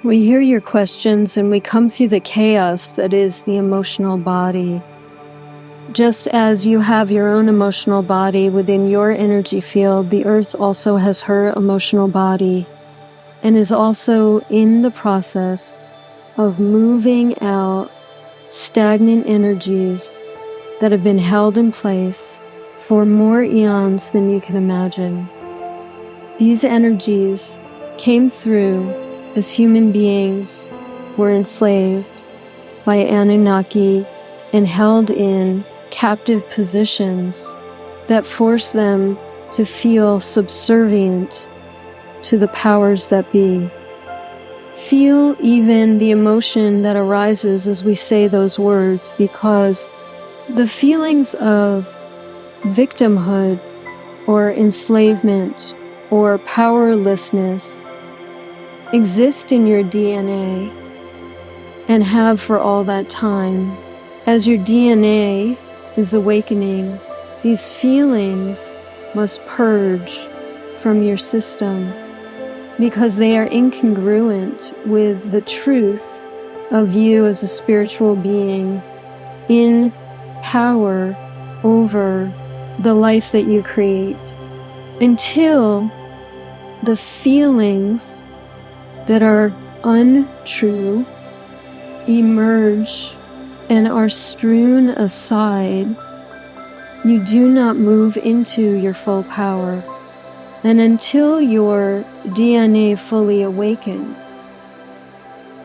We hear your questions and we come through the chaos that is the emotional body. Just as you have your own emotional body within your energy field, the earth also has her emotional body and is also in the process of moving out stagnant energies that have been held in place for more eons than you can imagine. These energies came through as human beings were enslaved by Anunnaki and held in captive positions that forced them to feel subservient to the powers that be. Feel even the emotion that arises as we say those words, because the feelings of victimhood or enslavement or powerlessness exist in your DNA and have for all that time. As your DNA is awakening, these feelings must purge from your system because they are incongruent with the truth of you as a spiritual being in power over the life that you create, until the feelings that are untrue emerge and are strewn aside. You do not move into your full power. And until your DNA fully awakens,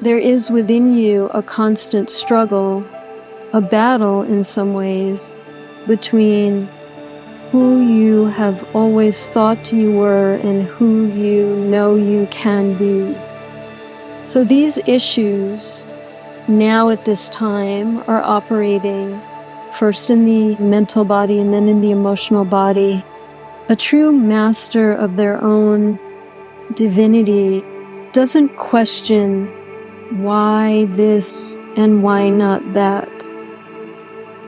there is within you a constant struggle, a battle in some ways, between who you have always thought you were and who you know you can be. So these issues now at this time are operating first in the mental body and then in the emotional body. A true master of their own divinity doesn't question why this and why not that.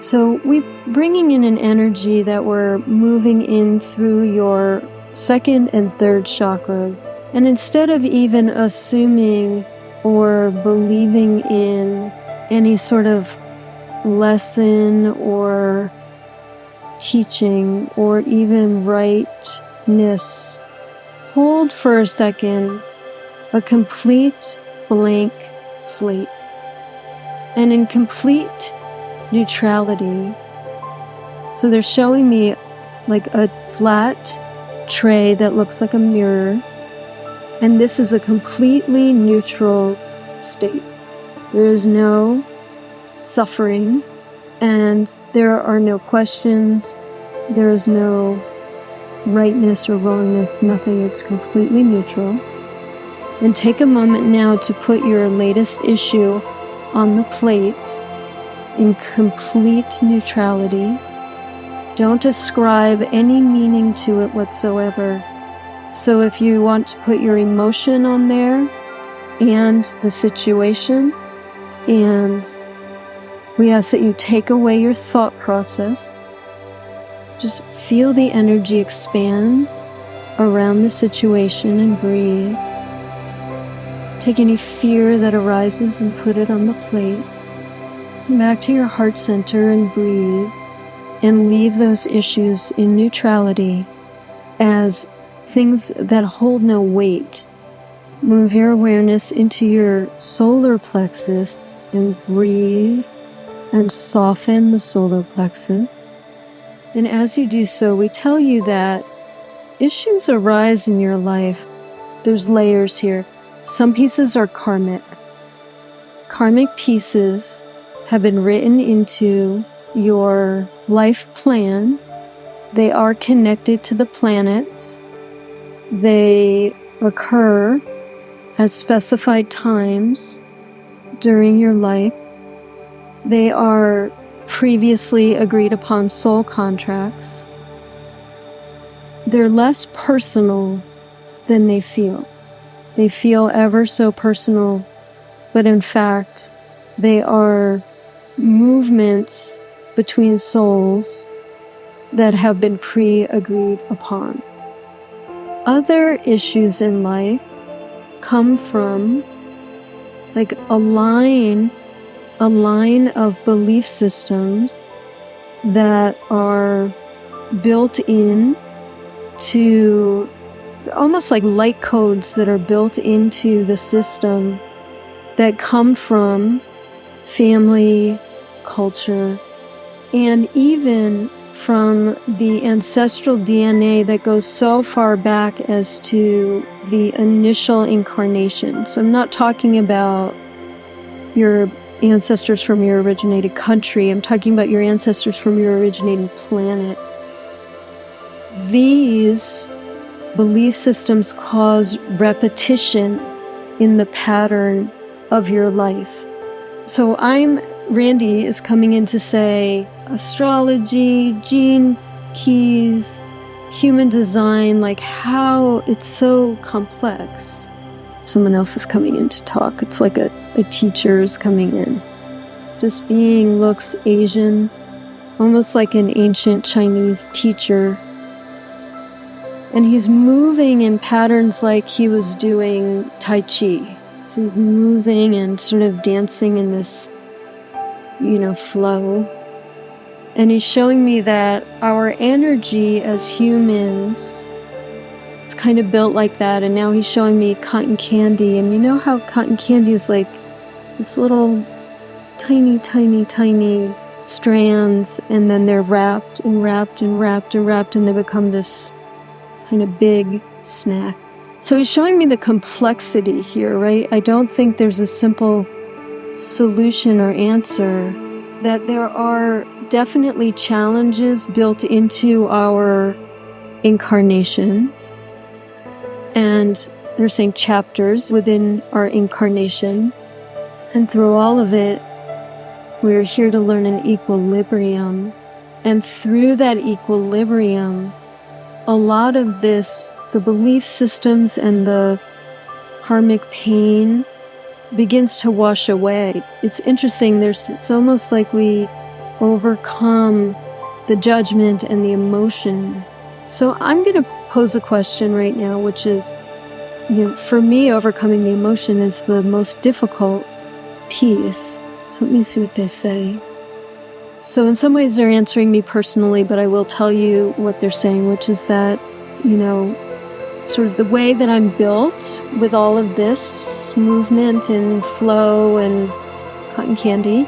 So we're bringing in an energy that we're moving in through your second and third chakra. And instead of even assuming or believing in any sort of lesson or teaching or even rightness, hold for a second a complete blank slate. And in complete neutrality, so they're showing me like a flat tray that looks like a mirror, and this is a completely neutral state. There is no suffering, and there are no questions, there is no rightness or wrongness, nothing. It's completely neutral. And take a moment now to put your latest issue on the plate in complete neutrality. Don't ascribe any meaning to it whatsoever. So if you want to put your emotion on there and the situation, and we ask that you take away your thought process, just feel the energy expand around the situation and breathe. Take any fear that arises and put it on the plate. Come back to your heart center and breathe, and leave those issues in neutrality as things that hold no weight. Move your awareness into your solar plexus and breathe and soften the solar plexus. And as you do so, we tell you that issues arise in your life. There's layers here. Some pieces are karmic. Karmic pieces have been written into your life plan. They are connected to the planets. They occur at specified times during your life. They are previously agreed upon soul contracts. They're less personal than they feel. They feel ever so personal, but in fact, they are movements between souls that have been pre-agreed upon. Other issues in life come from like a line of belief systems that are built in to almost like light codes that are built into the system that come from family, culture, and even from the ancestral DNA that goes so far back as to the initial incarnation. So I'm not talking about your ancestors from your originated country. I'm talking about your ancestors from your originating planet. These belief systems cause repetition in the pattern of your life. So Randy is coming in to say astrology, gene keys, human design, like how it's so complex. Someone else is coming in to talk. It's like a teacher is coming in. This being looks Asian, almost like an ancient Chinese teacher. And he's moving in patterns like he was doing Tai Chi. So he's moving and sort of dancing in this, flow. And he's showing me that our energy as humans is kind of built like that. And now he's showing me cotton candy. And you know how cotton candy is like this little tiny, tiny, tiny strands. And then they're wrapped and wrapped and wrapped and wrapped. And they become this kind of big snack. So he's showing me the complexity here, right? I don't think there's a simple solution or answer, that there are definitely challenges built into our incarnations. And they're saying chapters within our incarnation. And through all of it, we're here to learn an equilibrium. And through that equilibrium, a lot of this, the belief systems and the karmic pain begins to wash away. It's interesting, it's almost like we overcome the judgment and the emotion. So I'm going to pose a question right now, which is, for me, overcoming the emotion is the most difficult piece. So let me see what they say. So in some ways they're answering me personally, but I will tell you what they're saying, which is that, sort of the way that I'm built with all of this movement and flow and cotton candy,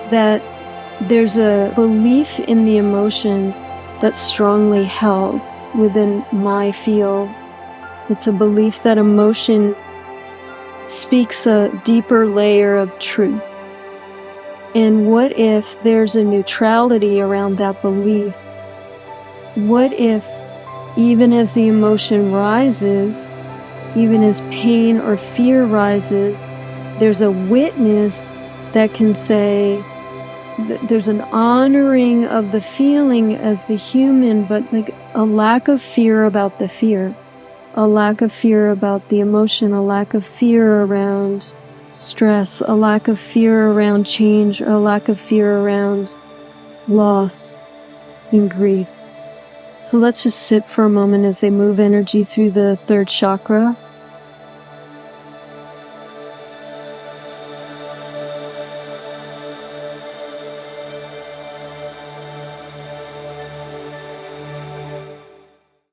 that there's a belief in the emotion that's strongly held within my field. It's a belief that emotion speaks a deeper layer of truth. And what if there's a neutrality around that belief? What if even as the emotion rises, even as pain or fear rises, there's a witness that can say that there's an honoring of the feeling as the human, but like a lack of fear about the fear, a lack of fear about the emotion, a lack of fear around stress, a lack of fear around change, or a lack of fear around loss and grief. So let's just sit for a moment as they move energy through the third chakra.